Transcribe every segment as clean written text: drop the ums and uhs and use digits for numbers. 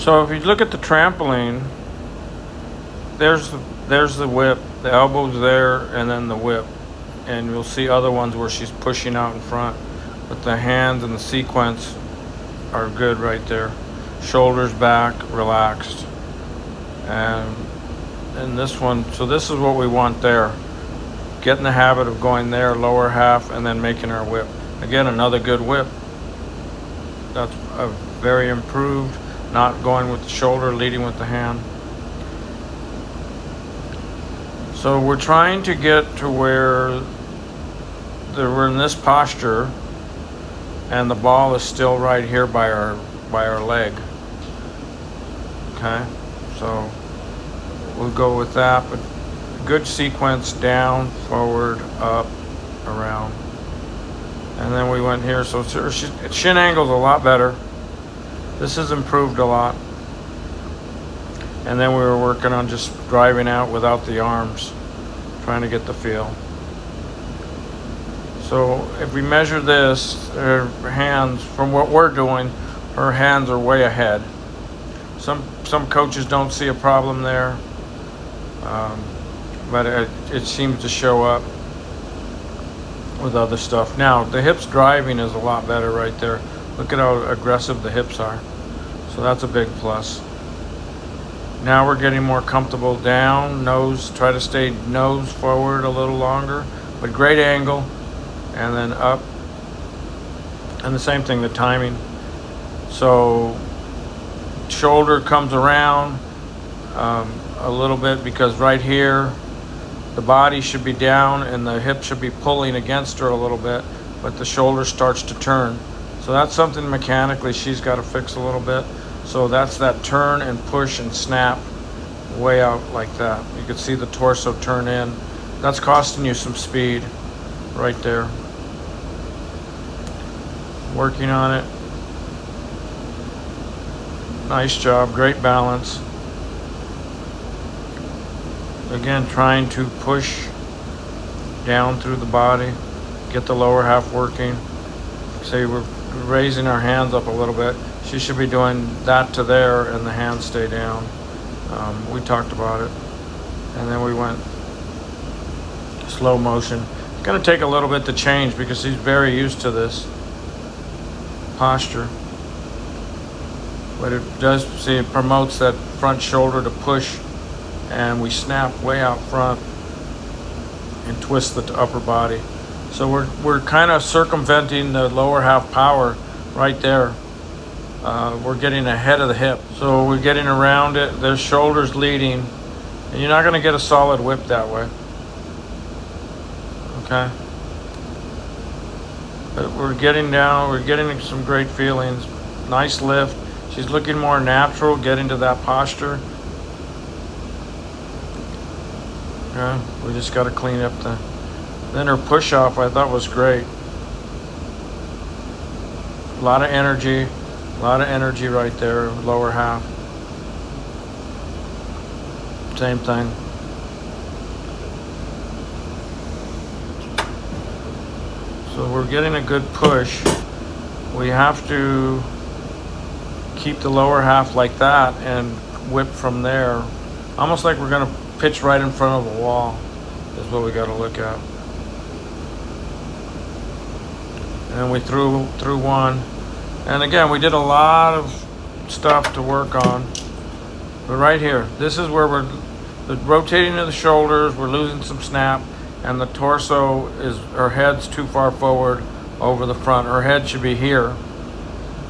So if you look at the trampoline, there's the whip, the elbow's there, and then the whip. And you'll see other ones where she's pushing out in front. But the hands and the sequence are good right there. Shoulders back, relaxed. And this one, so this is what we want there. Get in the habit of going there, lower half, and then making our whip. Again, another good whip. That's a very improved, not going with the shoulder, leading with the hand. So we're trying to get to where we're in this posture and the ball is still right here by our leg. Okay, so we'll go with that, but good sequence, down, forward, up, around. And then we went here, so her shin angle's a lot better. This has improved a lot. And then we were working on just driving out without the arms, trying to get the feel. So if we measure this, her hands, from what we're doing, her hands are way ahead. Some coaches don't see a problem there, but it seems to show up with other stuff. Now, the hips driving is a lot better right there. Look at how aggressive the hips are. So that's a big plus. Now we're getting more comfortable down, nose, try to stay nose forward a little longer, but great angle, and then up. And the same thing, the timing. So shoulder comes around a little bit, because right here, the body should be down and the hip should be pulling against her a little bit, but the shoulder starts to turn. So that's something mechanically she's got to fix a little bit. So that's that turn and push and snap way out like that. You can see the torso turn in. That's costing you some speed right there. Working on it. Nice job, great balance. Again, trying to push down through the body, get the lower half working. Say we're raising our hands up a little bit. She should be doing that to there and the hands stay down. We talked about it. And then we went slow motion. It's gonna take a little bit to change because she's very used to this posture. But it does, see, it promotes that front shoulder to push, and we snap way out front and twist the upper body. So we're kind of circumventing the lower half power right there. We're getting ahead of the hip. So we're getting around it. There's shoulders leading, and you're not gonna get a solid whip that way. Okay? But we're getting down, we're getting some great feelings. Nice lift. She's looking more natural, getting to that posture. Yeah, we just got to clean up then her push off I thought was great. A lot of energy right there, lower half. Same thing. So we're getting a good push. We have to keep the lower half like that and whip from there. Almost like we're gonna pitch right in front of a wall is what we gotta look at. And we threw one. And again, we did a lot of stuff to work on. But right here, this is where we're rotating to the shoulders, we're losing some snap, and the torso is, her head's too far forward over the front. Her head should be here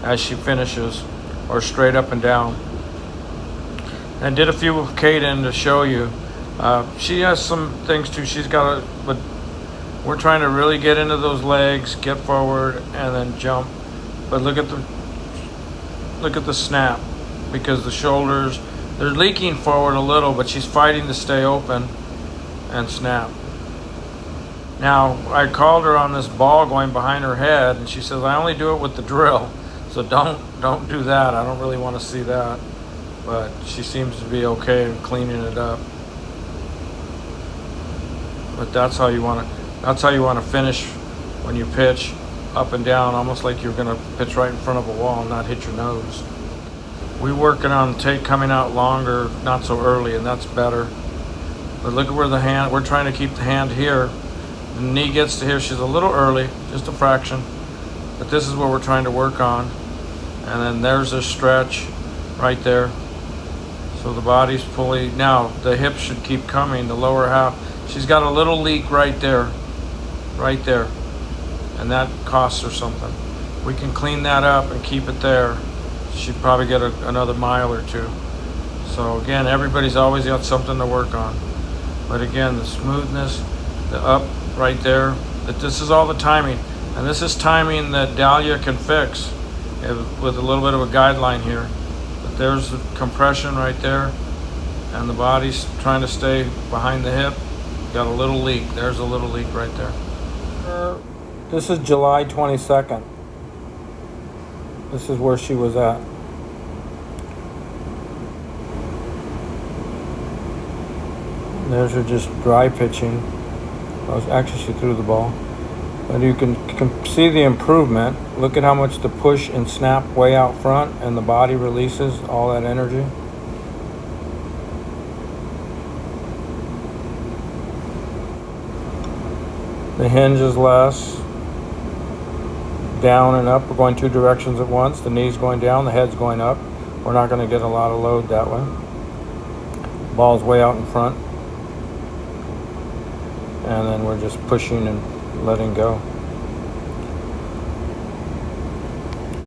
as she finishes, or straight up and down. And did a few with Kaden to show you. She has some things too. She's got a, but we're trying to really get into those legs, get forward, and then jump. But look at the snap, because the shoulders, they're leaking forward a little, but she's fighting to stay open and snap. Now, I called her on this ball going behind her head, and she says, I only do it with the drill. So don't do that. I don't really want to see that. But she seems to be okay in cleaning it up. But that's how you want to finish when you pitch, up and down, almost like you're going to pitch right in front of a wall and not hit your nose. We're working on coming out longer, not so early, and that's better. But look at where the hand, we're trying to keep the hand here. The knee gets to here, she's a little early, just a fraction. But this is what we're trying to work on. And then there's a stretch right there. So the body's fully, now the hips should keep coming, the lower half. She's got a little leak right there. And that costs her something. We can clean that up and keep it there. She'd probably get another mile or two. So again, everybody's always got something to work on. But again, the smoothness, the up right there, that this is all the timing. And this is timing that Dahlia can fix with a little bit of a guideline here. But there's the compression right there, and the body's trying to stay behind the hip. Got a little leak. There's a little leak right there. This is July 22nd. This is where she was at. There's her just dry pitching. Actually, she threw the ball. But you can see the improvement. Look at how much the push and snap way out front, and the body releases all that energy. The hinge is less. Down and up, we're going two directions at once. The knee's going down, the head's going up. We're not going to get a lot of load that way. Ball's way out in front. And then we're just pushing and letting go.